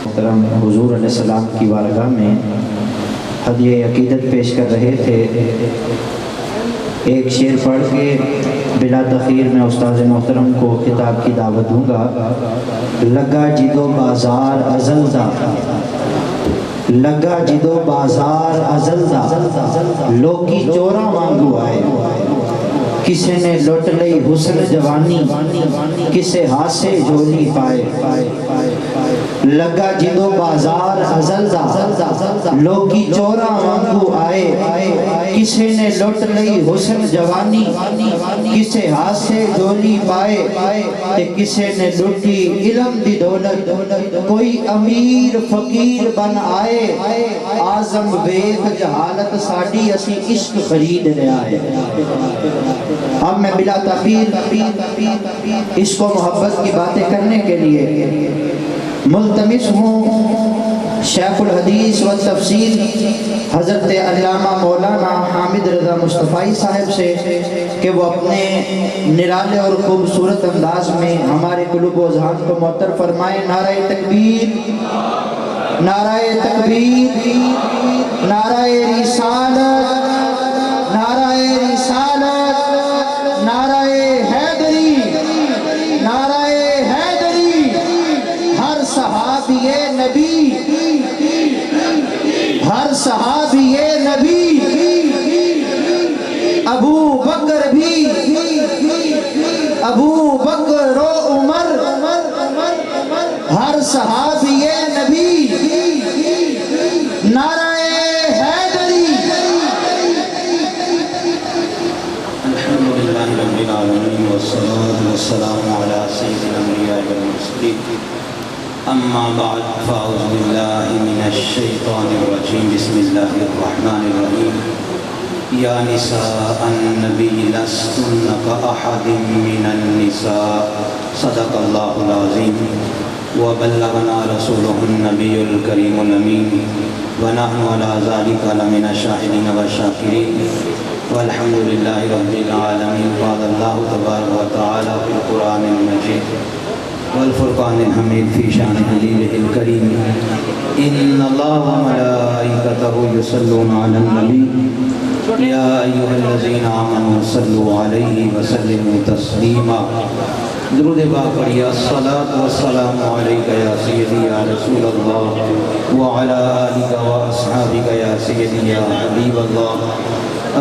محترم حضور علیہ السلام کی بارگاہ میں ہدیہ عقیدت پیش کر رہے تھے۔ ایک شعر پڑھ کے بلا تاخیر میں استاد محترم کو کتاب کی دعوت دوں گا۔ لگا جدو بازار ازل دا، لگا جدو بازار ازل دا، لوکی چورا وانگو آئے، کسے نے لٹ لئی حسن جوانی، کسے ہاسے جولی پائے۔ لگا جدو بازار ازل دا، لوکی چورا وانگو آئے، کسے نے لٹ لئی حسن جوانی، کسے ہاسے جولی پائے، تے کسے نے لٹی علم دی دولت، کوئی امیر فقیر بن آئے، آزم ویخ جہالت ساڑی اسی عشق خرید رہا ہے۔ اب میں بلا تاخیر عشق و محبت کی باتیں کرنے کے لیے ملتمس ہوں شیخ الحدیث والتفسیر حضرت علامہ مولانا حامد رضا مصطفی صاحب سے کہ وہ اپنے نرالے اور خوبصورت انداز میں ہمارے قلوب و اذہان کو معطر فرمائیں۔ نعرہ تکبیر، نعرہ تکبیر، نعرہ رسالت، نعرہ رسالت، نعرہ حیدری، نعرہ حیدری۔ ہر صحابی نبی، ہر صحابی نبی، ابو بکر بھی، ابو بکر و عمر، ہر صحابی نبی، نعرہ حیدری۔ الحمدللہ رب العالمین والصلاة والسلام علی سید الانبیاء والمرسلین، اما بعد فاعوذ باللہ من الشیطان الرجیم، بسم اللہ الرحمن الرحیم۔ یا نساء النبی لستن کاحد من النساء، صدق اللہ العظیم، وبلغنا رسولہ النبی الکریم الامین، ونحن علی ذلک لمن الشاہدین والشاکرین، والحمد للہ رب العالمین۔ قال اللہ تبارک و تعالی فی القرآن المجید والفرقان الحمید فی شان حبیبہ الکریم، ان اللہ وملائکتہ یصلون علی النبی یا ایھا الذین آمنوا صلوا علیہ وسلموا تسلیما۔ درود پاک پڑھیے۔ الصلاۃ والسلام علیک یا سیدی یا رسول اللہ وعلی آلک واصحابک یا سیدی یا حبیب اللہ۔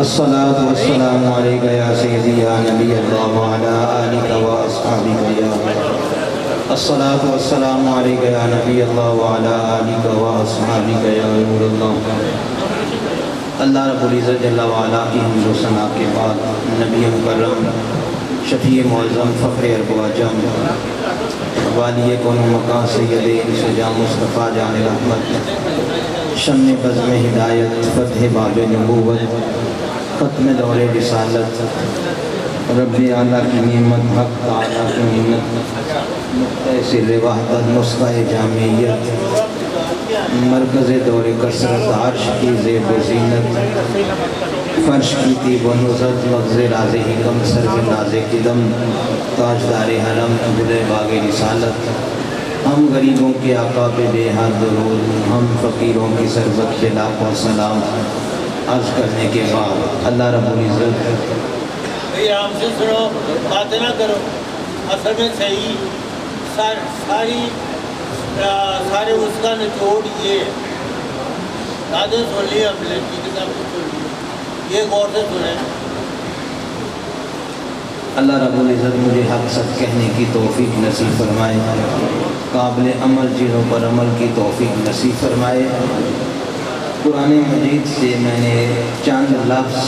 الصلاۃ والسلام علیک یا سیدی یا نبی اللہ وعلی آلک واصحابک یا الصلاۃ والسلام علیک یا نبی اللہ وعلی آلک واصحابک یا نور اللہ۔ اللہ رب العزت جل وعلا کی حمد و ثنا کے بعد نبی مکرم شفیع معظم فخر عرب و عجم والی کون و مکان سید انس و جاں مصطفیٰ جان رحمت، شمع بزم ہدایت، فتح باب نبوت، ختم دور رسالت، رب اعلیٰ کی نعمت، حق تعالیٰ کی نعمت، نقطہ سر وحدت، نسخہ جامعیت، مرکز دور کثرت، عرش کی زیب و زینت، فرش کی طیب و نزت، مغز راز حکم، سرو ناز قدم، تاجدار حرم، گل باغ رسالت، ہم غریبوں کے آقا پہ بے حد درود، ہم فقیروں کی سربت پہ لاکھوں سلام عرض کرنے کے بعد اللہ رب العزت آرام سے سنو، باتیں نہ کرو۔ اصل میں صحیح سارے اس کا نچوڑ یہ ہے۔ باتیں سن لی ہم نے، کتاب کو سن لی، یہ غور سے سنیں۔ اللہ رب العزت مجھے حق سچ کہنے کی توفیق نصیب فرمائے، قابل عمل چیزوں پر عمل کی توفیق نصیب فرمائے۔ قرآن مجید سے میں نے چند لفظ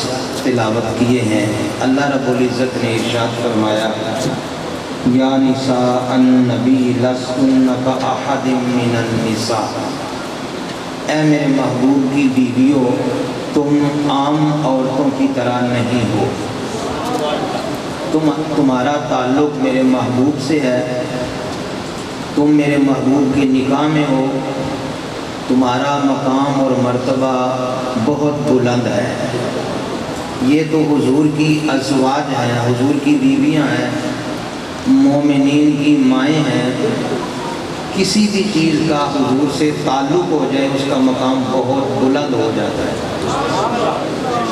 تلاوت کیے ہیں۔ اللہ رب العزت نے ارشاد فرمایا، یا نساء النبی لستن کاحد من النساء، اے میرے محبوب کی بیویوں تم عام عورتوں کی طرح نہیں ہو، تمہارا تعلق میرے محبوب سے ہے، تم میرے محبوب کی نکاح میں ہو، تمہارا مقام اور مرتبہ بہت بلند ہے۔ یہ تو حضور کی ازواج ہیں، حضور کی بیویاں ہیں، مومنین کی مائیں ہیں۔ کسی بھی چیز کا حضور سے تعلق ہو جائے اس کا مقام بہت بلند ہو جاتا ہے۔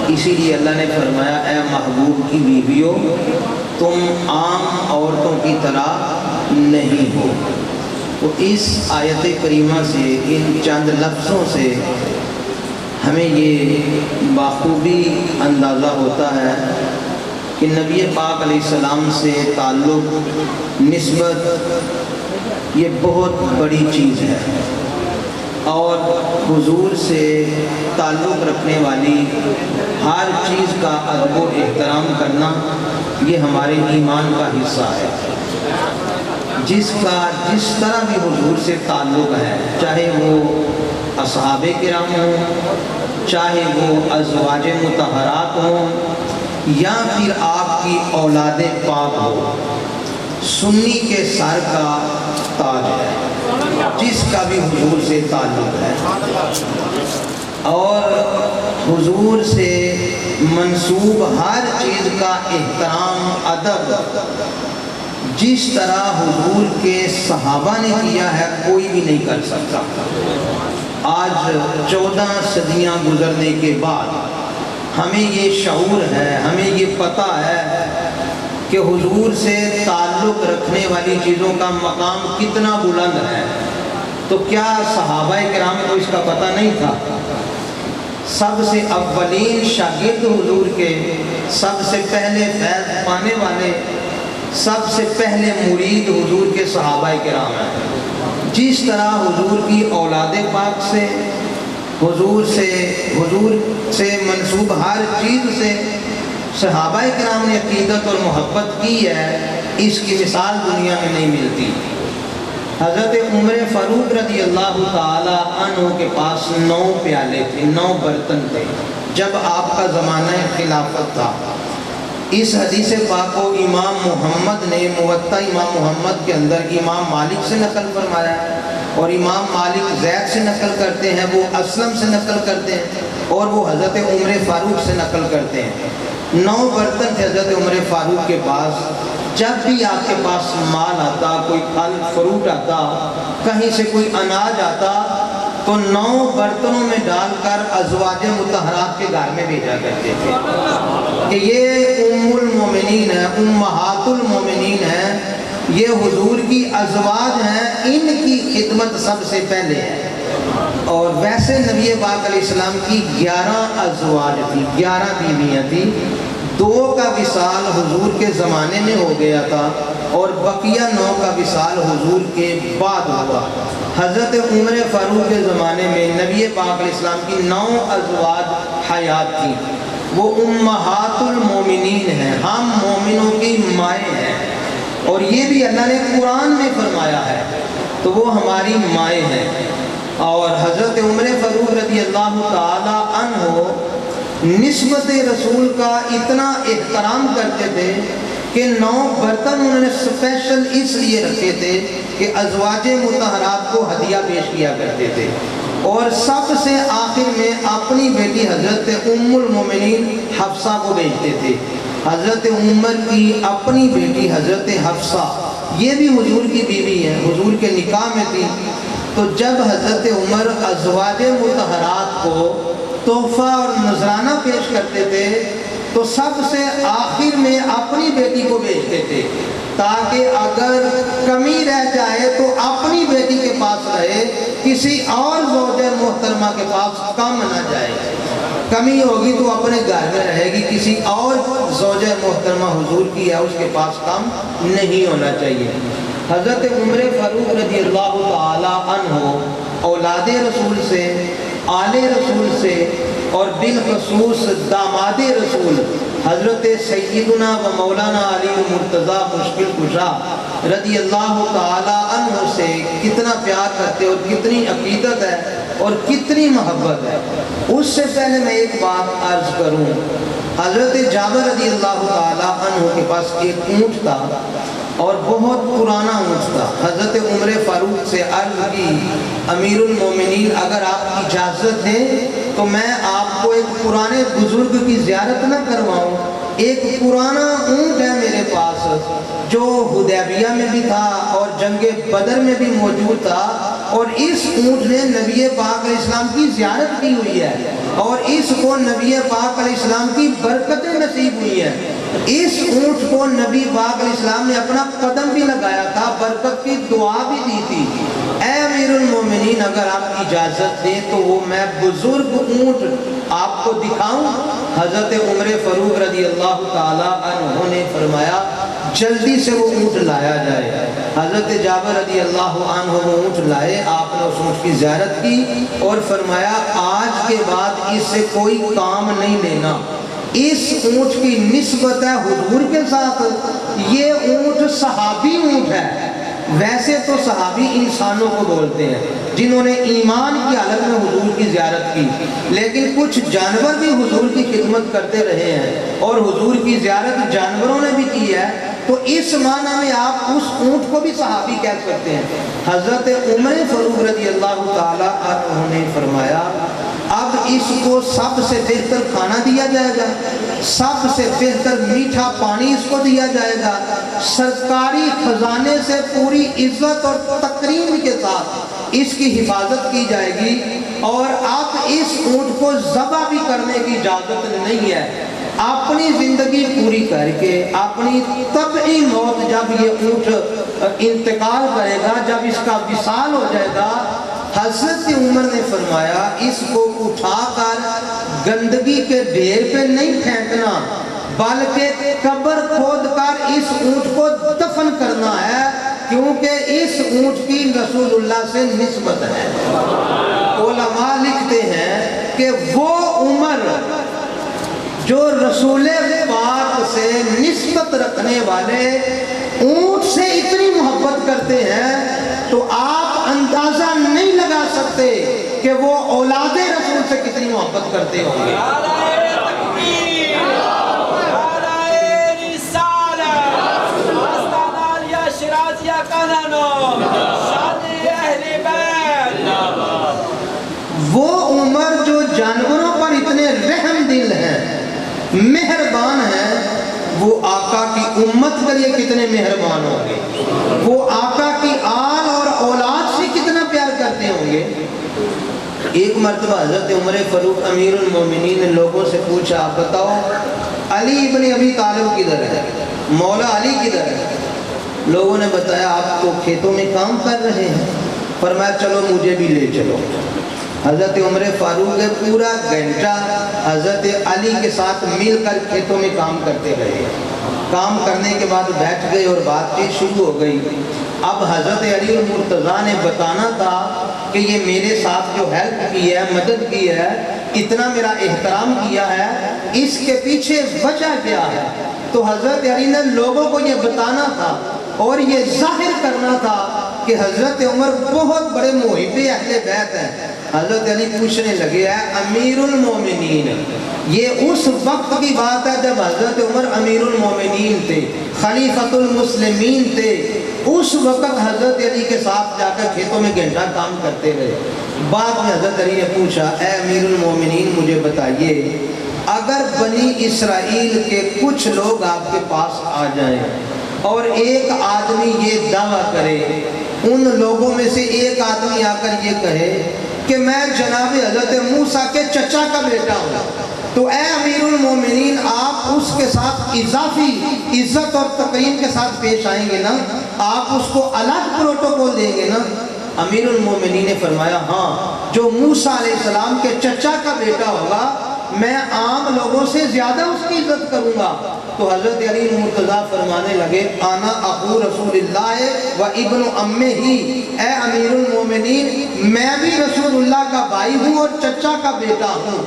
اسی لیے اللہ نے فرمایا اے محبوب کی بیویوں تم عام عورتوں کی طرح نہیں ہو۔ تو اس آیت کریمہ سے، ان چند لفظوں سے ہمیں یہ بخوبی اندازہ ہوتا ہے کہ نبی پاک علیہ السلام سے تعلق، نسبت یہ بہت بڑی چیز ہے، اور حضور سے تعلق رکھنے والی ہر چیز کا ادب و احترام کرنا یہ ہمارے ایمان کا حصہ ہے۔ جس طرح بھی حضور سے تعلق ہے، چاہے وہ اصحاب کرام ہوں، چاہے وہ ازواج مطہرات ہوں، یا پھر آپ کی اولاد پاک ہو، سنی کے سر کا تاج ہے جس کا بھی حضور سے تعلق ہے۔ اور حضور سے منسوب ہر چیز کا احترام، ادب جس طرح حضور کے صحابہ نے کیا ہے کوئی بھی نہیں کر سکتا۔ آج 14 صدیاں گزرنے کے بعد ہمیں یہ شعور ہے، ہمیں یہ پتہ ہے کہ حضور سے تعلق رکھنے والی چیزوں کا مقام کتنا بلند ہے۔ تو کیا صحابہ کرام کو اس کا پتہ نہیں تھا؟ سب سے اولین شاگرد حضور کے، سب سے پہلے فیض پانے والے، سب سے پہلے مرید حضور کے صحابہ کرام ہیں۔ جس طرح حضور کی اولاد پاک سے، حضور سے منسوب ہر چیز سے صحابہ کرام نے عقیدت اور محبت کی ہے، اس کی مثال دنیا میں نہیں ملتی۔ حضرت عمر فاروق رضی اللہ تعالی عنہ کے پاس 9 پیالے تھے، 9 برتن تھے جب آپ کا زمانہ خلافت تھا۔ اس حدیث پاک کو امام محمد نے موطا امام محمد کے اندر امام مالک سے نقل فرمایا ہے، اور امام مالک زید سے نقل کرتے ہیں، وہ اسلم سے نقل کرتے ہیں، اور وہ حضرت عمر فاروق سے نقل کرتے ہیں۔ 9 برتن تھے حضرت عمر فاروق کے پاس۔ جب بھی آپ کے پاس مال آتا، کوئی پھل فروٹ آتا، کہیں سے کوئی اناج آتا، تو 9 برتنوں میں ڈال کر ازواج مطہرات کے گھر میں بھیجا کرتے تھے کہ یہ ام المومنین ہیں، امہات المومنین ہیں، یہ حضور کی ازواج ہیں، ان کی خدمت سب سے پہلے ہے۔ اور ویسے نبی پاک علیہ السلام کی 11 ازواج تھی، 11 بیویاں تھیں۔ 2 کا وصال حضور کے زمانے میں ہو گیا تھا، اور بقیہ 9 کا وصال حضور کے بعد ہوا۔ حضرت عمر فاروق کے زمانے میں نبی پاک علیہ السلام کی 9 ازواج حیات تھیں۔ وہ امہات المومنین ہیں، ہم مومنوں کی مائیں ہیں، اور یہ بھی اللہ نے قرآن میں فرمایا ہے، تو وہ ہماری مائیں ہیں۔ اور حضرت عمر فاروق رضی اللہ تعالی عنہ نسبت رسول کا اتنا احترام کرتے تھے کہ 9 برتن انہوں نے اسپیشل اس لیے رکھے تھے کہ ازواج مطہرات کو ہدیہ پیش کیا کرتے تھے، اور سب سے آخر میں اپنی بیٹی حضرت ام المومنین حفصہ کو بھیجتے تھے۔ حضرت عمر کی اپنی بیٹی حضرت حفصہ یہ بھی حضور کی بیوی ہے، حضور کے نکاح میں تھی۔ تو جب حضرت عمر ازواج مطہرات کو تحفہ اور نذرانہ پیش کرتے تھے تو سب سے آخر میں اپنی بیٹی کو بھیجتے تھے، تاکہ اگر کمی رہ جائے تو اپنی بیٹی کے پاس رہے، کسی اور زوجہ محترمہ کے پاس کم نہ جائے۔ کمی ہوگی تو اپنے گھر میں رہے گی، کسی اور زوجہ محترمہ حضور کی ہے اس کے پاس کم نہیں ہونا چاہیے۔ حضرت عمر فاروق رضی اللہ تعالی عنہ اولاد رسول سے، آل رسول سے، اور بالخصوص داماد رسول حضرت سیدنا و مولانا علی مرتضیٰ مشکل کشا رضی اللہ تعالی عنہ سے کتنا پیار کرتے اور کتنی عقیدت ہے اور کتنی محبت ہے۔ اس سے پہلے میں ایک بات عرض کروں، حضرت جابر رضی اللہ تعالی عنہ کے پاس ایک اونٹ تھا، اور بہت پرانا اونٹ تھا۔ حضرت عمر فاروق سے عرض کی امیر المومنین اگر آپ اجازت دیں تو میں آپ کو ایک پرانے بزرگ کی زیارت نہ کرواؤں؟ ایک پرانا اونٹ ہے میرے پاس جو حدیبیہ میں بھی تھا اور جنگ بدر میں بھی موجود تھا، اور اس اونٹ نے نبی پاک علیہ السلام کی زیارت کی ہوئی ہے اور اس کو نبی پاک علیہ السلام کی برکتیں نصیب ہوئی ہیں۔ اس اونٹ کو نبی پاک علیہ السلام نے اپنا قدم بھی لگایا تھا، برکت کی دعا بھی دی تھی۔ اے امیر المومنین اگر آپ اجازت دیں تو وہ میں بزرگ اونٹ آپ کو دکھاؤں؟ حضرت عمر فاروق رضی اللہ تعالی عنہ نے فرمایا جلدی سے وہ اونٹ لایا جائے۔ حضرت جابر رضی اللہ عنہ وہ اونٹ لائے، آپ نے اس اونٹ کی زیارت کی اور فرمایا آج کے بعد اس سے کوئی کام نہیں لینا۔ اس اونٹ کی نسبت ہے حضور کے ساتھ، یہ اونٹ صحابی اونٹ ہے۔ ویسے تو صحابی انسانوں کو بولتے ہیں جنہوں نے ایمان کی حالت میں حضور کی زیارت کی، لیکن کچھ جانور بھی حضور کی خدمت کرتے رہے ہیں اور حضور کی زیارت جانوروں نے بھی کی ہے، تو اس معنی میں آپ اس اونٹ کو بھی صحابی کہہ سکتے ہیں۔ حضرت عمر فاروق رضی اللہ تعالی عنہ نے فرمایا اب اس کو سب سے بہتر کھانا دیا جائے گا، سب سے بہتر میٹھا پانی اس کو دیا جائے گا، سرکاری خزانے سے پوری عزت اور تکریم کے ساتھ اس کی حفاظت کی جائے گی، اور اب اس اونٹ کو ذبح بھی کرنے کی اجازت نہیں ہے۔ اپنی زندگی پوری کر کے اپنی طبعی موت جب یہ اونٹ انتقال کرے گا، جب اس کا وصال ہو جائے گا، حضرت عمر نے فرمایا اس کو اٹھا کر گندگی کے ڈھیر پہ نہیں پھینکنا، بلکہ قبر کھود کر اس اونٹ کو دفن کرنا ہے، کیونکہ اس اونٹ کی رسول اللہ سے نسبت ہے۔ علماء لکھتے ہیں کہ وہ عمر جو رسول پاک سے نسبت رکھنے والے اونٹ سے اتنی محبت کرتے ہیں تو آپ اندازہ نہیں لگا سکتے کہ وہ اولاد رسول سے کتنی محبت کرتے ہوں گے۔ وہ عمر جو جانوروں پر اتنے رحم دل ہیں، مہربان ہیں، وہ آقا کی امت کے لیے کتنے مہربان ہوں گے، وہ آقا کی آل اور اولاد سے کتنا پیار کرتے ہوں گے۔ ایک مرتبہ حضرت عمر فاروق امیر المومنین نے لوگوں سے پوچھا آپ بتاؤ علی ابن ابی طالب کدھر ہے، مولا علی کدھر ہے؟ لوگوں نے بتایا آپ تو کھیتوں میں کام کر رہے ہیں۔ فرمایا چلو مجھے بھی لے چلو۔ حضرت عمر فاروق پورا گھنٹہ حضرت علی کے ساتھ مل کر کھیتوں میں کام کرتے رہے۔ کام کرنے کے بعد بیٹھ گئے اور بات چیت شروع ہو گئی۔ اب حضرت علی المرتضیٰ نے بتانا تھا کہ یہ میرے ساتھ جو ہیلپ کی ہے، مدد کی ہے، اتنا میرا احترام کیا ہے، اس کے پیچھے وجہ کیا ہے۔ تو حضرت علی نے لوگوں کو یہ بتانا تھا اور یہ ظاہر کرنا تھا کہ حضرت عمر بہت بڑے محب اہل بیت ہیں۔ حضرت علی پوچھنے لگے ہے امیر المومنین، یہ اس وقت کی بات ہے جب حضرت عمر امیر المومنین تھے، خلیفۃ المسلمین تھے، اس وقت حضرت علی کے ساتھ جا کر کھیتوں میں گھنٹہ کام کرتے رہے۔ بعد میں حضرت علی نے پوچھا اے امیر المومنین مجھے بتائیے اگر بنی اسرائیل کے کچھ لوگ آپ کے پاس آ جائیں اور ایک آدمی یہ دعویٰ کرے، ان لوگوں میں سے ایک آدمی آ کر یہ کہے کہ میں جناب حضرت موسیٰ کے چچا کا بیٹا ہوں، تو اے امیر المومنین آپ اس کے ساتھ اضافی عزت اور تقریم کے ساتھ پیش آئیں گے نا، آپ اس کو الگ پروٹوکول دیں گے نا؟ امیر المومنین نے فرمایا ہاں، جو موسیٰ علیہ السلام کے چچا کا بیٹا ہوگا میں عام لوگوں سے زیادہ اس کی عزت کروں گا۔ تو حضرت علی مرتضیٰ فرمانے لگے انا اخو رسول اللہ و ابن امہ ہی، اے امیر المومنین میں بھی رسول اللہ کا بھائی ہوں اور چچا کا بیٹا ہوں۔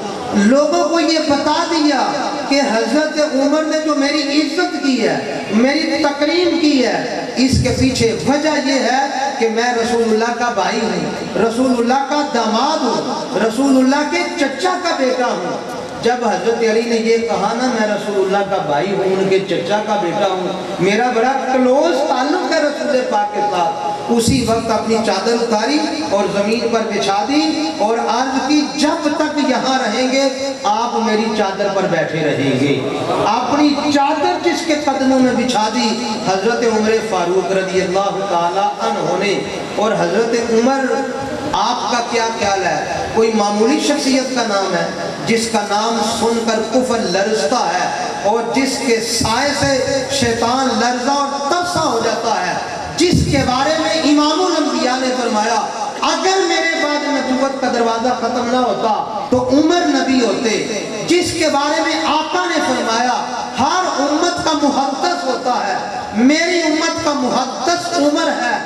لوگوں کو یہ بتا دیا کہ حضرت عمر نے جو میری عزت کی ہے، میری تکریم کی ہے، اس کے پیچھے وجہ یہ ہے کہ میں رسول اللہ کا بھائی ہوں، رسول اللہ کا داماد ہوں، رسول اللہ کے چچا کا بیٹا ہوں۔ جب حضرت علی نے یہ کہا نا میں رسول اللہ کا بھائی ہوں، ان کے چچا کا بیٹا ہوں، میرا بڑا کلوز تعلق ہے رسول پاک کے ساتھ، اسی وقت اپنی چادر اتاری اور زمین پر بچھا دی اور عرض کی جب تک یہاں رہیں گے آپ میری چادر پر بیٹھے رہیں گے۔ اپنی چادر جس کے قدموں میں بچھا دی حضرت عمر فاروق رضی اللہ تعالی عنہ نے۔ اور حضرت عمر آپ کا کیا خیال ہے؟ کوئی معمولی شخصیت کا نام ہے جس کا نام سن کر کفر لرزتا ہے اور جس کے سائے سے شیطان لرزا اور ترسا ہو جاتا ہے، جس کے بارے میں امام الانبیاء نے فرمایا اگر میرے بعد نبوت کا دروازہ ختم نہ ہوتا تو عمر نبی ہوتے، جس کے بارے میں آقا نے فرمایا ہر امت کا محدث ہوتا ہے، میری امت کا محدث عمر ہے،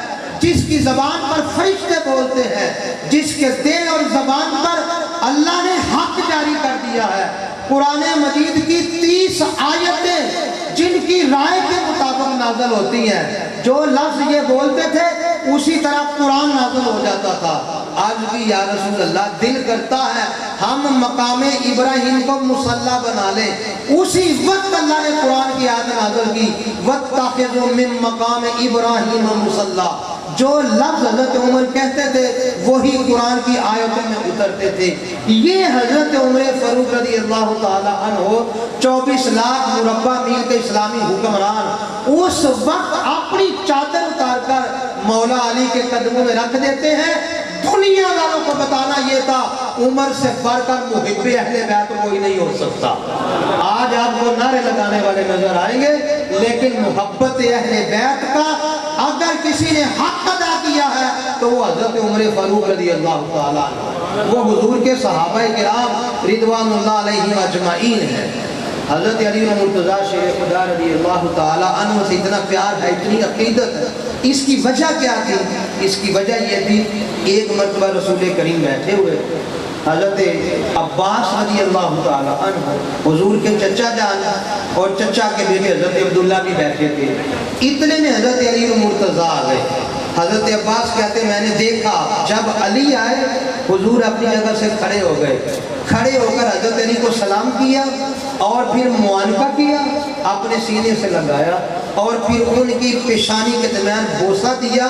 جس کی زبان پر فرشتے بولتے ہیں، جس کے دل اور زبان پر اللہ نے حق جاری کر دیا ہے۔ قرآن مجید کی 30 آیتیں جن کی رائے کے مطابق نازل ہوتی ہیں، جو لفظ یہ بولتے تھے اسی طرح قرآن نازل ہو جاتا تھا۔ آج بھی یا رسول اللہ دل کرتا ہے ہم مقام ابراہیم کو مصلی بنا لیں، اسی وقت اللہ نے قرآن کی آیت نازل کی وَاتَّخِذُوا مِن مَقَامِ إِبْرَاهِيمَ مُصَلَّى۔ جو لفظ حضرت عمر کہتے تھے وہی قرآن کی آیتوں میں اترتے تھے۔ یہ حضرت عمر فاروق رضی اللہ تعالی عنہ 24 لاکھ مربع میل کے اسلامی حکمران اس وقت اپنی چادر اتار کر مولا علی کے قدموں میں رکھ دیتے ہیں۔ دنیا والوں کو بتانا یہ تھا عمر سے بڑھ کر محب اہل بیت کوئی نہیں ہو سکتا۔ آج آپ کو نعرے لگانے والے نظر آئیں گے، لیکن محبت اہل بیت کا اگر کسی نے حق ادا کیا ہے تو وہ حضرت عمر فاروق رضی اللہ تعالیٰ عنہ، وہ حضور کے صحابہ کرام رضوان اللہ علیہم اجمعین ہیں۔ حضرت علی مرتضیٰ شیر خدا رضی اللہ تعالیٰ عنہ سے اتنا پیار ہے، اتنی عقیدت ہے۔ اس کی وجہ کیا تھی؟ اس کی وجہ یہ تھی ایک مرتبہ رسول کریم بیٹھے ہوئے، حضرت عباس رضی اللہ تعالیٰ عنہ حضور کے چچا جان اور چچا کے بیٹے حضرت عبداللہ بھی بیٹھے تھے۔ اتنے میں حضرت علی مرتضیٰ آ گئے۔ حضرت عباس کہتے ہیں میں نے دیکھا جب علی آئے حضور اپنی جگہ سے کھڑے ہو گئے، کھڑے ہو کر حضرت علی کو سلام کیا اور پھر معانقہ کیا، اپنے سینے سے لگایا اور پھر ان کی پیشانی کے درمیان بوسہ دیا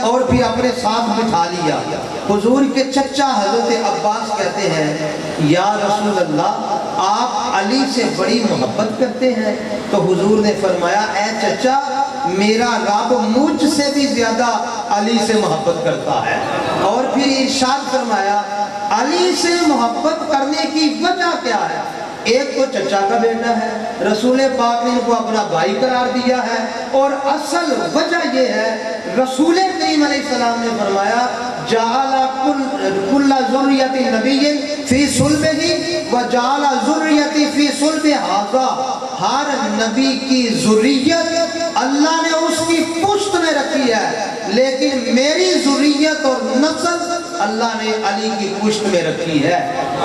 اور پھر اپنے ساتھ بٹھا لیا۔ حضور کے چچا حضرت عباس کہتے ہیں یا رسول اللہ آپ علی سے بڑی محبت کرتے ہیں؟ تو حضور نے فرمایا اے چچا میرا رب مجھ سے بھی زیادہ علی سے محبت کرتا ہے۔ اور پھر ارشاد فرمایا علی سے محبت کرنے کی وجہ کیا ہے؟ ایک تو چچا کا بیٹا ہے، رسول پاک نے ان کو اپنا بھائی قرار دیا ہے، اور اصل وجہ یہ ہے رسول کریم علیہ السلام نے فرمایا جعل کل ذریت نبی فی صلبہ وجعل ذریتی فی صلب ھذا، ہر نبی کی ذریت اللہ نے اس کی پشت میں رکھی ہے، لیکن میری ذریت اور نسل اللہ نے علی کی پشت میں رکھی ہے۔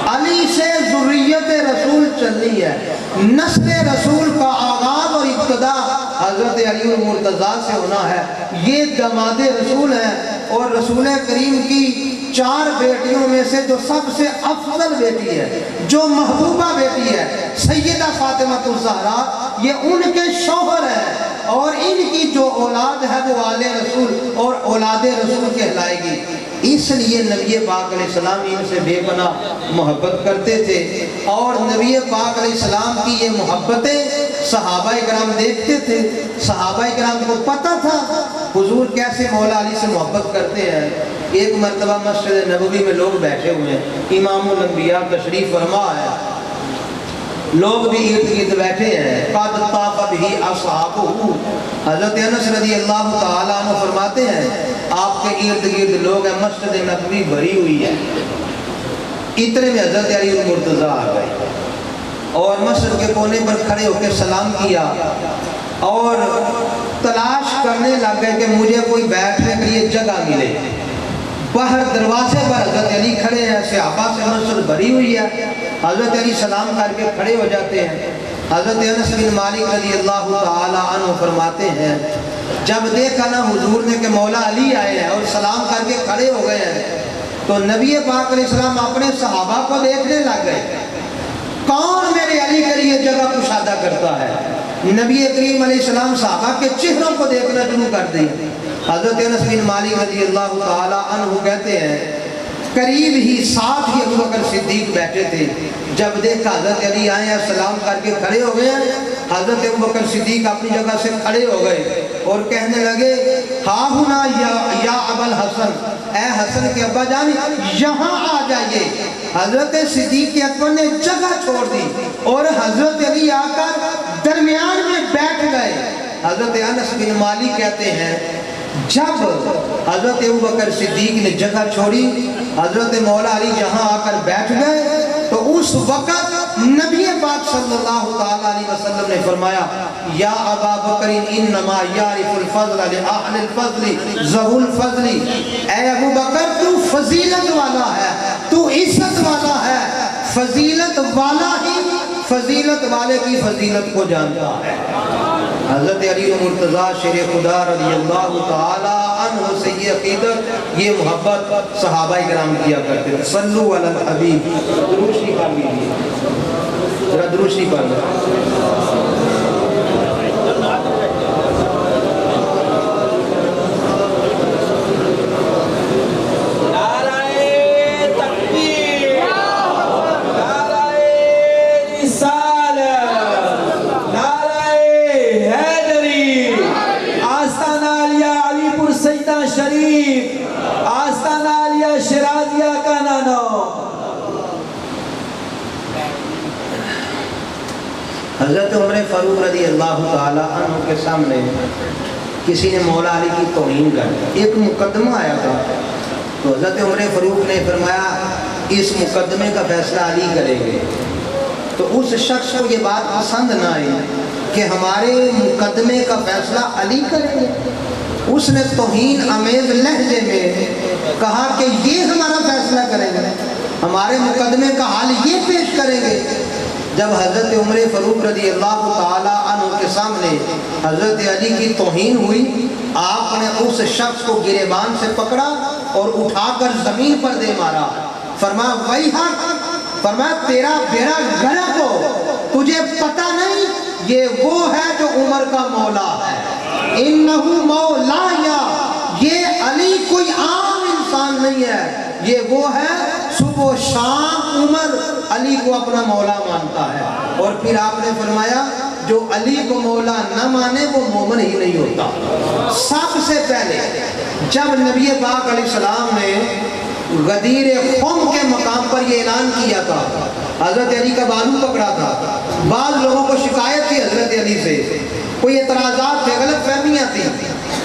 علی سے ذریت رسول چلنی ہے، نسل رسول کا آغاز اور ابتدا حضرت علی المرتضیٰ سے ہونا ہے۔ یہ داماد رسول ہیں اور رسول کریم کی 4 بیٹیوں میں سے جو سب سے افضل بیٹی ہے، جو محبوبہ بیٹی ہے سیدہ فاطمہ الزہرا، یہ ان کے شوہر ہیں اور ان کی جو اولاد ہے وہ آل رسول اور اولاد رسول کہلائے گی۔ اس لیے نبی پاک علیہ السلام ان سے بے پناہ محبت کرتے تھے، اور نبی پاک علیہ السلام کی یہ محبتیں صحابہ کرام دیکھتے تھے۔ صحابہ کرام کو پتہ تھا حضور کیسے مولا علی سے محبت کرتے ہیں۔ ایک مرتبہ مسجد نبوی میں لوگ بیٹھے ہوئے ہیں، امام الانبیاء تشریف فرما ہے، لوگ بھی ارد گرد بیٹھے ہیں۔ قد طاف بہ اصحابہ، حضرت انس رضی اللہ تعالیٰ عنہ فرماتے ہیں آپ کے ارد گرد لوگ ہیں، مسجد نبوی بھری ہوئی ہے۔ اتنے میں حضرت علی المرتضیٰ آ گئے اور مسجد کے کونے پر کھڑے ہو کے سلام کیا اور تلاش کرنے لگ گئے کہ مجھے کوئی بیٹھنے کے لیے جگہ ملے۔ باہر دروازے پر حضرت علی کھڑے ہیں، صحابہ سے مسجد بھری ہوئی ہے، حضرت علی سلام کر کے کھڑے ہو جاتے ہیں۔ حضرت انس بن مالک رضی اللہ تعالی عنہ فرماتے ہیں جب دیکھا نا حضور نے کہ مولا علی آئے ہیں اور سلام کر کے کھڑے ہو گئے ہیں، تو نبی پاک علیہ السلام اپنے صحابہ کو دیکھنے لگ گئے کون میرے علی کے لیے جگہ کشادہ کرتا ہے؟ نبی کریم علیہ السلام صحابہ کے چہروں کو دیکھنا شروع کر دی. حضرت انس بن مالک رضی اللہ تعالی عنہ کہتے ہیں قریب ہی ساتھ ہی ابو بکر صدیق بیٹھے تھے. جب دیکھا حضرت علی آئے ہیں سلام کر کے کھڑے ہو گئے ہیں, حضرت ابو بکر صدیق اپنی جگہ سے کھڑے ہو گئے اور کہنے لگے ہاں ہونا یا ابا الحسن, اے حسن کے ابا جان یہاں آ جائیے. حضرت صدیق اکبر نے جگہ چھوڑ دی اور حضرت علی آ کر درمیان میں بیٹھ گئے. حضرت انس بن مالک کہتے ہیں جب حضرت ابو بکر صدیق نے جگہ چھوڑی, حضرت مولا علی جہاں آ کر بیٹھ گئے, تو اس وقت نبی پاک صلی اللہ تعالی علیہ وسلم نے فرمایا یا ابا بکر انما یعرف الفضل لأہل الفضل ذو الفضل, اے ابو بکر تو فضیلت والا ہے, تو عزت والا ہے, فضیلت والا ہی فضیلت والے کی فضیلت کو جانتا ہے. حضرت علی مرتضیٰ شیر خدا رضی اللہ تعالی عنہ سے یہ عقیدت, یہ محبت صحابہ کرام کیا کرتے تھے. صلو علی الحبیب, دروشی پڑھ لیجیے, ذرا دروشی پڑھ لیں. حضرت عمر فاروق رضی اللہ تعالی عنہ کے سامنے کسی نے مولا علی کی توہین کر دی. ایک مقدمہ آیا تھا تو حضرت عمر فاروق نے فرمایا اس مقدمے کا فیصلہ علی کریں گے. تو اس شخص کو یہ بات پسند نہ آئی کہ ہمارے مقدمے کا فیصلہ علی کریں گے. اس نے توہین آمیز لہجے میں کہا کہ یہ ہمارا فیصلہ کریں گے, ہمارے مقدمے کا حل یہ پیش کریں گے. جب حضرت عمر فاروق رضی اللہ تعالی عنہ کے سامنے حضرت علی کی توہین ہوئی, آپ نے اس شخص کو گریبان سے پکڑا اور اٹھا کر زمین پر دے مارا. فرمایا ویحک, فرمایا تیرا بیڑا غرق ہو, تجھے پتہ نہیں یہ وہ ہے جو عمر کا مولا ہے. انہو مولا, یا یہ علی کوئی عام انسان نہیں ہے, یہ وہ ہے صبح و شام عمر علی کو اپنا مولا مانتا ہے. اور پھر آپ نے فرمایا جو علی کو مولا نہ مانے وہ مومن ہی نہیں ہوتا. سب سے پہلے جب نبی پاک علیہ السلام نے غدیر خم کے مقام پر یہ اعلان کیا تھا, حضرت علی کا بالو پکڑا تھا. بعض لوگوں کو شکایت تھی حضرت علی سے, کوئی اعتراضات تھے, غلط فہمیاں تھیں.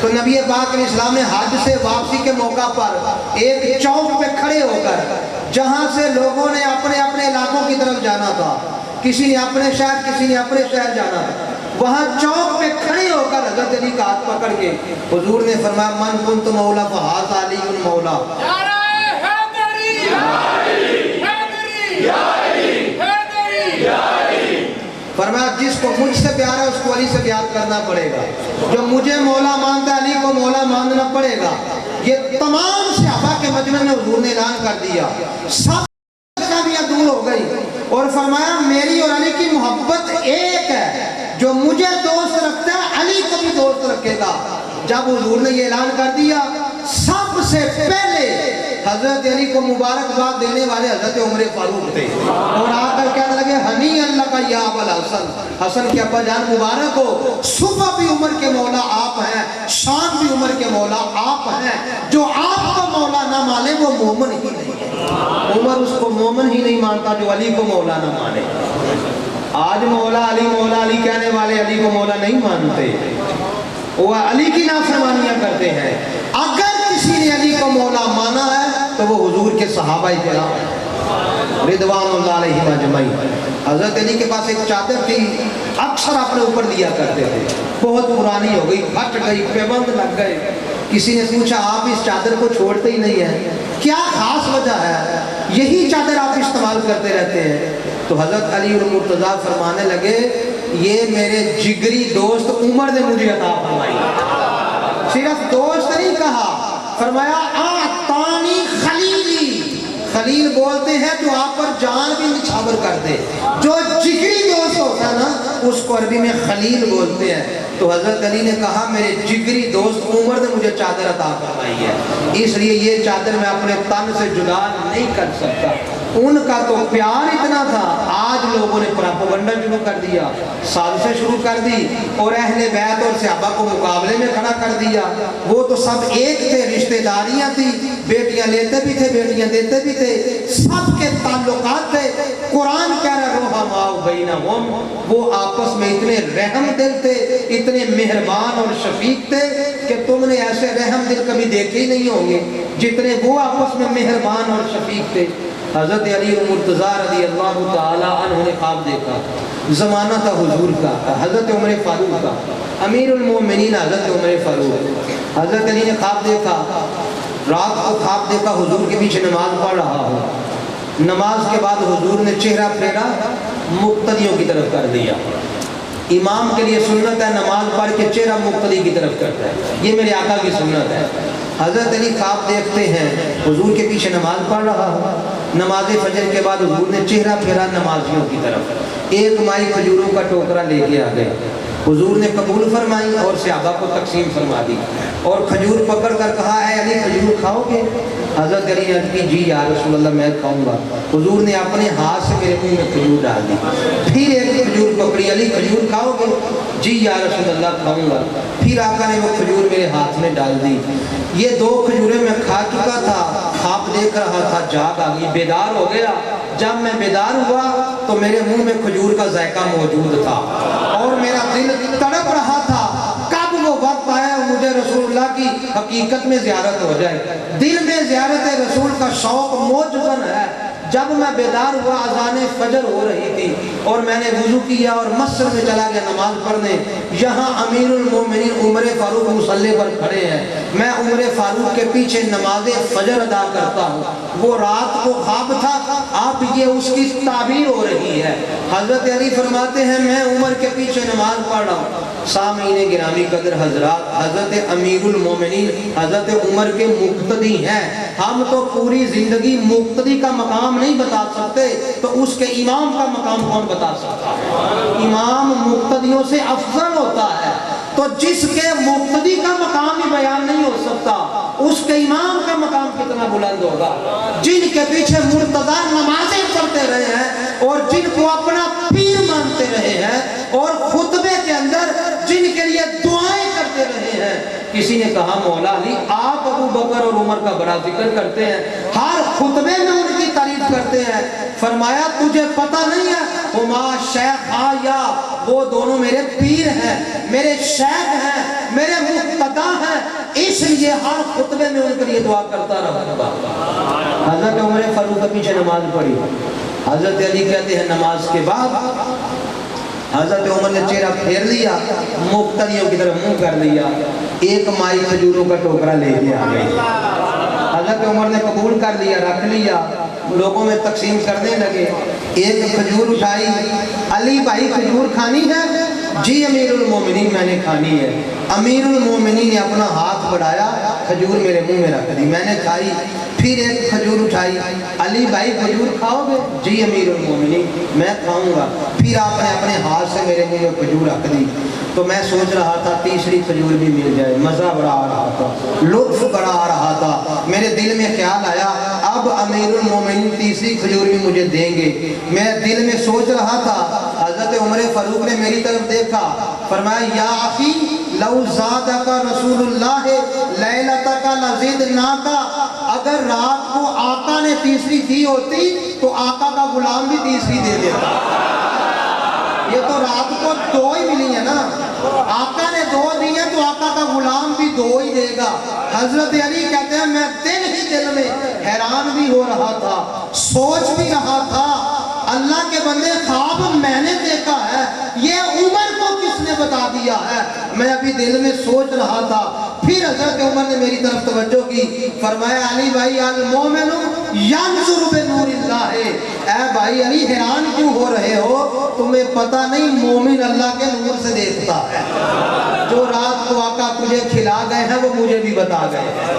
تو نبی پاک علیہ السلام نے حج سے واپسی کے موقع پر ایک چوک پہ کھڑے ہو کر, جہاں سے لوگوں نے اپنے اپنے علاقوں کی طرف جانا تھا, کسی نے اپنے شہر کسی نے اپنے شہر جانا تھا, وہاں چوک پہ کھڑے ہو کر حضرت علی کا ہاتھ پکڑ کے حضور نے فرمایا من کنت مولا فہذا علی مولا. فرمایا جس کو مجھ سے پیار ہے اس کو علی سے پیار کرنا پڑے گا, جو مجھے مولا مانتا ہے علی کو مولا ماننا پڑے گا. یہ تمام صحابہ کے مجمع میں حضور نے اعلان کر دیا, سب بھی دور ہو گئی اور فرمایا میری اور علی کی محبت ایک ہے, جو مجھے دوست رکھتا ہے علی کو بھی دوست رکھے گا. جب حضور نے یہ اعلان کر دیا, سب سے پہلے حضرت علی کو مبارکباد دینے والے حضرت عمر فاروق تھے, اور آ کر کہنے لگے ہنی اللہ کا یا ابا الحسن, حسن کے ابا جان مبارک ہو, صبح بھی عمر کے مولا آپ ہیں, شام بھی عمر کے مولا آپ ہیں. جو آپ کو مولا نہ مانے وہ مومن ہی نہیں ہے. عمر اس کو مومن ہی نہیں مانتا جو علی کو مولا نہ مانے. آج مولا علی کہنے والے علی کو مولا نہیں مانتے, وہ علی کی نافرمانیاں کرتے ہیں. اگر کسی نے علی کو مولا مانا ہے تو وہ حضور کے صحابہ کرام رضوان اللہ علیہم اجمعین. حضرت علی کے پاس ایک چادر تھی, اکثر اپنے اوپر لیا کرتے تھے, بہت پرانی ہو گئی, پھٹ گئی, پیبند لگ گئے. کسی نے پوچھا آپ اس چادر کو چھوڑتے ہی نہیں ہیں, کیا خاص وجہ ہے, یہی چادر آپ استعمال کرتے رہتے ہیں؟ تو حضرت علی المرتضیٰ فرمانے لگے یہ میرے جگری دوست عمر نے مجھے عطا فرمائی. صرف دوست نہیں کہا, فرمایا آتانی خلیلی, خلیل بولتے ہیں جو آپ پر جان بھی نچھاور کر دے. جو جگری دوست ہوتا ہے نا اس کو عربی میں خلیل بولتے ہیں. تو حضرت علی نے کہا میرے جگری دوست عمر نے مجھے چادر عطا فرمائی ہے، اس لیے یہ چادر میں اپنے تن سے جدا نہیں کر سکتا. ان کا تو پیار اتنا تھا، آج لوگوں نے پراپوگنڈا شروع کر دیا، سازشیں شروع کر دی اور اہل بیت اور صحابہ کو مقابلے میں کھڑا کر دیا. وہ تو سب ایک تھے، رشتہ داریاں تھی، بیٹیاں لیتے بھی تھے بیٹیاں دیتے بھی تھے، سب کے تعلقات تھے. قرآن کہہ رہا رحماء بینہم، وہ آپس میں اتنے رحم دل تھے، اتنے مہربان اور شفیق تھے کہ تم نے ایسے رحم دل کبھی دیکھے ہی نہیں ہوں گے جتنے وہ آپس میں مہربان اور شفیق تھے. حضرت علی مرتضیٰ رضی اللہ تعالی عنہ نے خواب دیکھا. زمانہ تھا حضور کا، حضرت عمر فاروق کا، امیر المومنین حضرت عمر فاروق. حضرت علی نے خواب دیکھا، رات کو خواب دیکھا حضور کے پیچھے نماز پڑھ رہا ہوں. نماز کے بعد حضور نے چہرہ پھیرا مقتدیوں کی طرف کر دیا. امام کے لیے سنت ہے نماز پڑھ کے چہرہ مقتدی کی طرف کرتا ہے، یہ میرے آقا کی سنت ہے. حضرت علی خواب دیکھتے ہیں حضور کے پیچھے نماز پڑھ رہا ہوں. نماز فجر کے بعد حضور نے چہرہ پھیرا نمازیوں کی طرف، ایک مائی کھجوروں کا ٹوکرا لے کے آ گئے. حضور نے قبول فرمائی اور صحابہ کو تقسیم فرما دی اور کھجور پکڑ کر کہا اے علی کھجور کھاؤ گے؟ حضرت علی نے کہا جی یا رسول اللہ میں کھاؤں گا. حضور نے اپنے ہاتھ سے میرے منہ میں کھجور ڈال دی. پھر ایک کھجور پکڑی، علی کھجور کھاؤ گے؟ جی یا رسول اللہ کھاؤں گا. پھر آقا نے وہ کھجور میرے ہاتھ میں ڈال دی. یہ 2 کھجوریں میں کھا چکا تھا، خواب دیکھ رہا تھا، جاگ آ گئی، بیدار ہو گیا. جب میں بیدار ہوا تو میرے منہ میں کھجور کا ذائقہ موجود تھا اور میرا دل تڑپ رہا تھا کب وہ وقت آیا مجھے رسول اللہ کی حقیقت میں زیارت ہو جائے. دل میں زیارت رسول کا شوق موجود ہے. جب میں بیدار ہوا اذان فجر ہو رہی تھی اور میں نے وضو کیا اور مسجد میں چلا گیا نماز پڑھنے. یہاں امیر المومنین عمر فاروق مصلی پر کھڑے ہیں، میں عمر فاروق کے پیچھے نماز فجر ادا کرتا ہوں. وہ رات کو خواب تھا، اب یہ اس کی تعبیر ہو رہی ہے. حضرت علی فرماتے ہیں میں عمر کے پیچھے نماز پڑھ رہا ہوں. سامعین گرامی قدر حضرات، حضرت امیر المومنین حضرت عمر کے مقتدی ہیں. ہم تو پوری زندگی مقتدی کا مقام نہیں بتا سکتے تو اس کے امام کا مقام کون بتا سکتا ہے؟ امام مقتدیوں سے افضل ہوتا ہے. تو جس کے مقتدی کا مقام ہی بیان نہیں ہو سکتا اس کے امام کا مقام کتنا بلند ہوگا. جن کے پیچھے مرتضیٰ نمازیں پڑھتے رہے ہیں اور جن کو اپنا پیر مانتے رہے ہیں اور خطبے کے اندر جن کے لیے دعائیں کرتے رہے ہیں. کسی نے کہا مولا علی آپ ابو بکر اور عمر کا بڑا ذکر کرتے ہیں، ہر خطبے میں ان کی تعریف کرتے ہیں. فرمایا تجھے پتہ نہیں ہے ہما شیخ یا وہ دونوں میرے پیر ہیں، میرے شیخ ہیں، میرے مقتدا ہیں، اس لیے ہر خطبے میں ان کے لیے دعا کرتا رہا. حضرت عمر فاروق کے پیچھے نماز پڑھی. حضرت علی کہتے ہیں نماز کے بعد حضرت عمر نے چہرہ پھیر لیا، مقتدیوں کی طرف منہ کر لیا، ایک مائی کھجوروں کا ٹوکرا لے کے آ گئی. حضرت عمر نے قبول کر لیا، رکھ لیا، لوگوں میں تقسیم کرنے لگے. ایک کھجور اٹھائی، علی بھائی کھجور کھانی ہے؟ جی امیر المومنین میں نے کھانی ہے. امیر المومنین نے اپنا ہاتھ بڑھایا، کھجور میرے منہ میں رکھ دی، میں نے کھائی. پھر ایک کھجور اٹھائی، علی بھائی کھجور کھاؤ گے؟ جی امیر المومنین میں کھاؤں گا. پھر آپ نے اپنے ہاتھ سے میرے منہ میں کھجور رکھ دی. تو میں سوچ رہا تھا تیسری کھجور بھی مل جائے، مزہ بڑا آ رہا تھا، لطف بڑا آ رہا تھا. میرے دل میں خیال آیا اب امیر المومنین تیسری کھجور بھی مجھے دیں گے. میں دل میں سوچ رہا تھا. حضرت عمر فاروق نے میری طرف دیکھا، فرمایا یا اخی لو زادک رسول اللہ لیلتک لزدناک، اگر رات کو آقا نے تیسری دی ہوتی تو آقا کا غلام بھی تیسری دے دیتا. یہ تو رات کو 2 ہی ملی ہے نا، آقا نے 2 دی ہیں تو آقا کا غلام بھی 2 ہی دے گا. حضرت علی کہتے ہیں میں دل میں حیران بھی ہو رہا تھا، سوچ بھی رہا تھا اللہ کے بندے خواب میں نے دیکھا ہے، یہ عمر کو کس نے بتا دیا ہے؟ میں ابھی دل میں سوچ رہا تھا. پھر حضرت عمر نے میری طرف توجہ کی، فرمایا علی بھائی المومن ینظر بنور اللہ، اے بھائی علی حیران کیوں ہو رہے ہو؟ تمہیں پتہ نہیں مومن اللہ کے نور سے دیکھتا ہے. جو رات کو آقا تجھے کھلا گئے ہیں وہ مجھے بھی بتا گئے ہیں.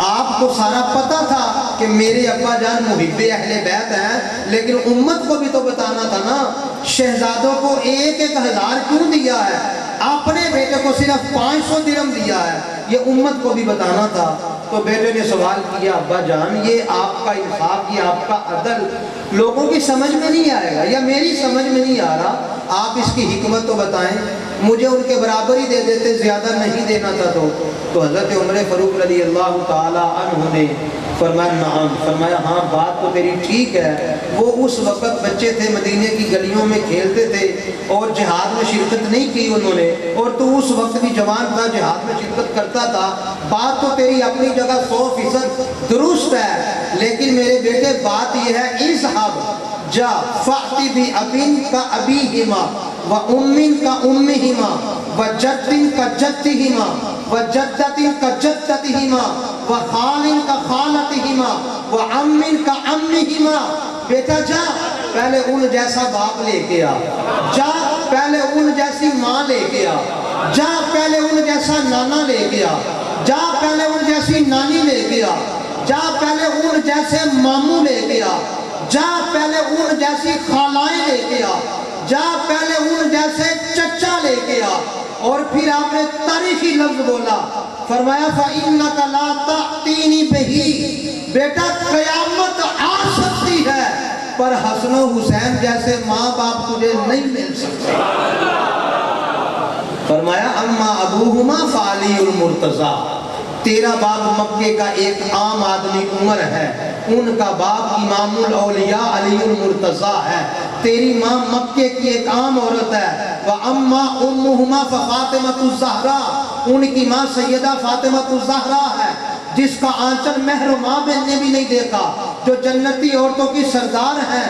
آپ کو سارا پتا تھا کہ میرے ابا جان محب اہل بیت ہیں، لیکن امت کو بھی تو بتانا تھا نا۔ شہزادوں کو 1,000 کیوں دیا ہے؟ اپنے بیٹے کو صرف 500 درہم دیا ہے، یہ امت کو بھی بتانا تھا۔ تو بیٹے نے سوال کیا، ابا جان یہ آپ کا انصاف، یہ آپ کا عدل لوگوں کی سمجھ میں نہیں آئے گا، یا میری سمجھ میں نہیں آ رہا، آپ اس کی حکمت تو بتائیں، مجھے ان کے برابر ہی دے دیتے، زیادہ نہیں دینا تھا۔ تو حضرت عمر فاروق رضی اللہ تعالی عنہ نے فرمایا نعم، فرمایا ہاں بات تو تیری ٹھیک ہے۔ وہ اس وقت بچے تھے، مدینے کی گلیوں میں کھیلتے تھے اور جہاد میں شرکت نہیں کی انہوں نے، اور تو اس وقت بھی جوان تھا، جہاد میں شرکت کرتا تھا۔ بات تو تیری اپنی جگہ 100% درست ہے، لیکن میرے بیٹے بات یہ ہے، اذهب جا فأتی بأبین کا ابیہما و امین کا امہما و جدن کا جدہما و جدتن کا جدتہما و خالن کا خالتہما و عمن کا عمہما۔ بیٹا جا پہلے ان جیسا باپ لے کے آ، جا پہلے ان جیسی ماں لے کے آ، جا پہلے ان جیسا نانا لے کے آ، جا پہلے ان جیسی نانی لے کے آ، جا پہلے ان جیسے ماموں لے کے آ، جا پہلے ان جیسی خالائیں لے کے آ، جا پہلے ان جیسے چچا لے کے آ۔ اور پھر آپ نے تاریخی لفظ بولا، فرمایا فَإِنَّكَ لَا تَأْتِينِ بِهِ، بیٹا قیامت آ سکتی ہے پر حسن و حسین جیسے ماں باپ تجھے نہیں مل سکتے۔ فرمایا اما ابوہما فعلی المرتضیٰ، تیرا باپ مکے کا ایک عام آدمی عمر ہے، ان کا باپ امام الاولیاء علی المرتضیٰ ہے، تیری ماں مکے کی ایک عام عورت ہے۔ وَأَمَّا أُمُّهُمَا فَفَاطِمَةُ الزَّهْرَا، ان کی ماں سیدہ فاطمہ الزہرا ہے، جس کا آنچل مہر ماں بہن نے بھی نہیں دیکھا، جو جنتی عورتوں کی سردار ہیں،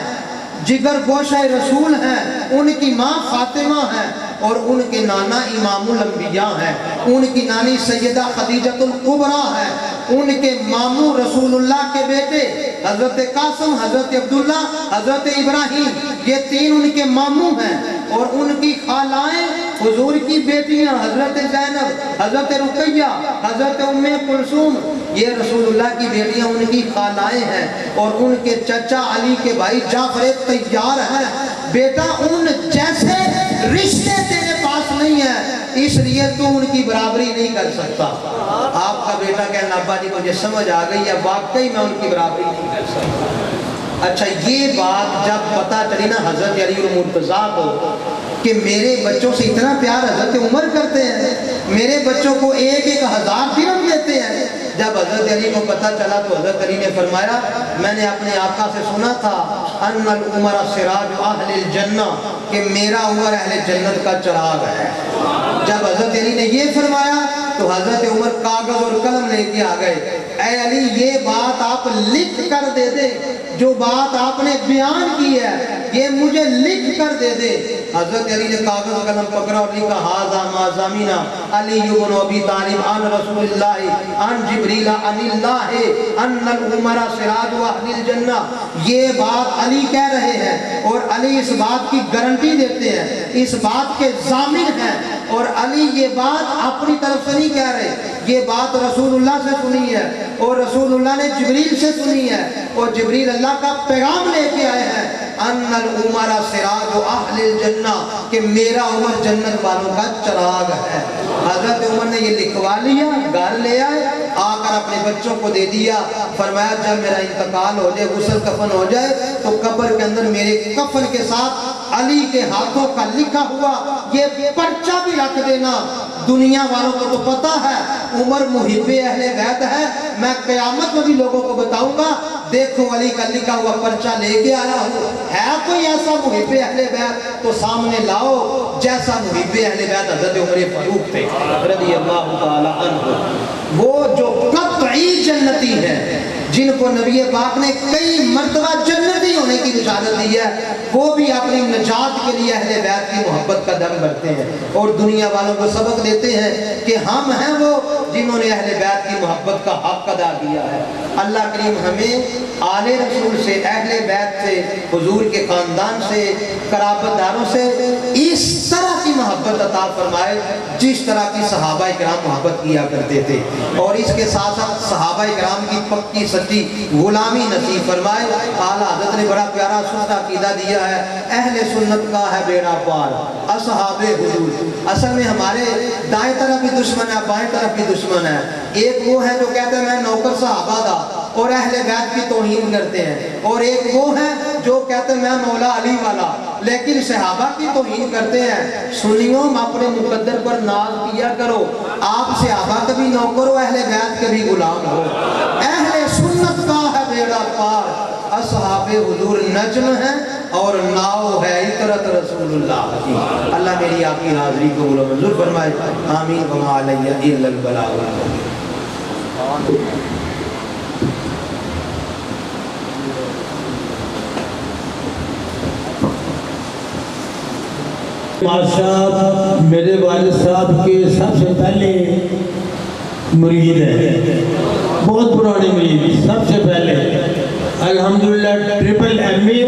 جگر گوشہ رسول ہیں، ان کی ماں فاطمہ ہے، اور ان کے نانا امام الانبیاء ہیں، ان کی نانی سیدہ خدیجۃ الکبریٰ ہے، ان کے ماموں رسول اللہ کے بیٹے حضرت قاسم، حضرت عبداللہ، حضرت ابراہیم، یہ 3 ان کے ماموں ہیں، اور ان کی خالائیں حضور کی بیٹیاں حضرت زینب، حضرت رقیہ، حضرت ام کلثوم، یہ رسول اللہ کی بیٹیاں ان کی خالائیں ہیں، اور ان کے چچا علی کے بھائی جعفر طیار ہیں۔ بیٹا ان جیسے رشتے تیرے پاس نہیں ہیں، اس لیے تو ان کی برابری نہیں کر سکتا۔ آپ کا بیٹا کہنا ابا جی مجھے سمجھ آ گئی ہے، واقعی میں ان کی برابری نہیں کر سکتا۔ اچھا یہ بات جب پتہ چلی نا حضرت علی المرتضیٰ کو کہ میرے بچوں سے اتنا پیار حضرت عمر کرتے ہیں، میرے بچوں کو 1,000 درہم دیتے ہیں، جب حضرت علی کو پتہ چلا تو حضرت علی نے فرمایا میں نے اپنے آقا سے سنا تھا ان العمر سراج اہل الجنہ، کہ میرا عمر اہل جنت کا چراغ ہے۔ جب حضرت علی نے یہ فرمایا تو حضرت عمر کاغذ اور قلم لے کے آ گئے، اے علی یہ بات آپ لکھ کر دے دے، جو بات آپ نے بیان کی ہے یہ مجھے لکھ کر دے دے۔ حضرت علی نے کاغذ و قلم پکڑا اور لکھا ھذا ما ضمن علی بن ابی طالب عن رسول اللہ عن جبریل عن اللہ ان العمر سراج اہل الجنہ، یہ بات علی کہہ رہے ہیں اور علی اس بات کی گارنٹی دیتے ہیں، اس بات کے ضامن ہیں، اور علی یہ بات اپنی طرف سے نہیں کہہ رہے، یہ بات رسول اللہ سے سنی ہے اور رسول اللہ نے جبریل سے سنی ہے، اور جبریل اللہ کا پیغام لے کے آئے ہیں ان العمر سراج اہل الجنہ، کہ میرا عمر جنت والوں کا چراغ ہے۔ حضرت عمر نے یہ لکھوا لیا، گھر لے آئے، آ کر اپنے بچوں کو دے دیا، فرمایا جب میرا انتقال ہو جائے، غسل کفن ہو جائے تو قبر کے اندر میرے کفن کے ساتھ علی کے ہاتھوں کا لکھا ہوا یہ پرچہ بھی رکھ دینا۔ دنیا والوں کو تو پتا ہے عمر محب اہل بیت ہے، میں قیامت میں بھی لوگوں کو بتاؤں گا دیکھو علی کا لکھا ہوا پرچہ لے کے آیا ہوں، ہے کوئی ایسا محب اہل بیت تو سامنے لاؤ جیسا محب اہل بیت حضرت عمر فاروق تھے رضی اللہ تعالی عنہ، وہ جو قطعی جنتی ہیں، جن کو نبی پاک نے کئی مرتبہ جنتی ہونے کی بشارت دی ہے، وہ بھی اپنی نجات کے لیے اہل بیت کی محبت کا دم بھرتے ہیں اور دنیا والوں کو سبق دیتے ہیں کہ ہم ہیں وہ جنہوں نے اہل بیت کی محبت کا حق ادا کیا ہے۔ اللہ کریم ہمیں آل رسول سے، اہل بیت سے، حضور کے خاندان سے، قرابت داروں سے اس طرح کی محبت عطا فرمائے جس طرح کی صحابہ کرام محبت کیا کرتے تھے، اور اس کے ساتھ ساتھ صحابہ کرام کی پکی سچی غلامی نصیب فرمائے۔ اعلیٰ حضرت نے بڑا پیارا سنت عقیدہ دیا ہے، اہل سنت کا ہے بیڑا پار اصحاب حضور۔ اصل میں ہمارے دائیں طرف بھی دشمن ہے، بائیں طرف بھی دشمن ہے۔ ایک وہ ہے جو کہتے ہیں میں نوکر صحابہ دا اور اہل بیت کی توہین کرتے ہیں، اور ایک وہ ہے جو کہتے ہیں میں مولا علی والا لیکن صحابہ کی توہین کرتے ہیں۔ سنیوں اپنے مقدر پر ناز کیا کرو، آپ صحابہ کبھی نوکر ہو، اہل بیت کبھی غلام ہو۔ اہل سنت کا ہے بیڑا پار اصحاب حضور نجم ہیں اور ناؤ ہے اطرت رسول اللہ۔ اللہ میری آپ کی حاضری کو قبول و منظور فرمائے، آمین وما علیہ الا البلاغ المبین۔ صاحب میرے والد صاحب کے سب سے پہلے مرید ہیں، بہت پرانے مرید، سب سے پہلے الحمدللہ ٹرپل ایم اے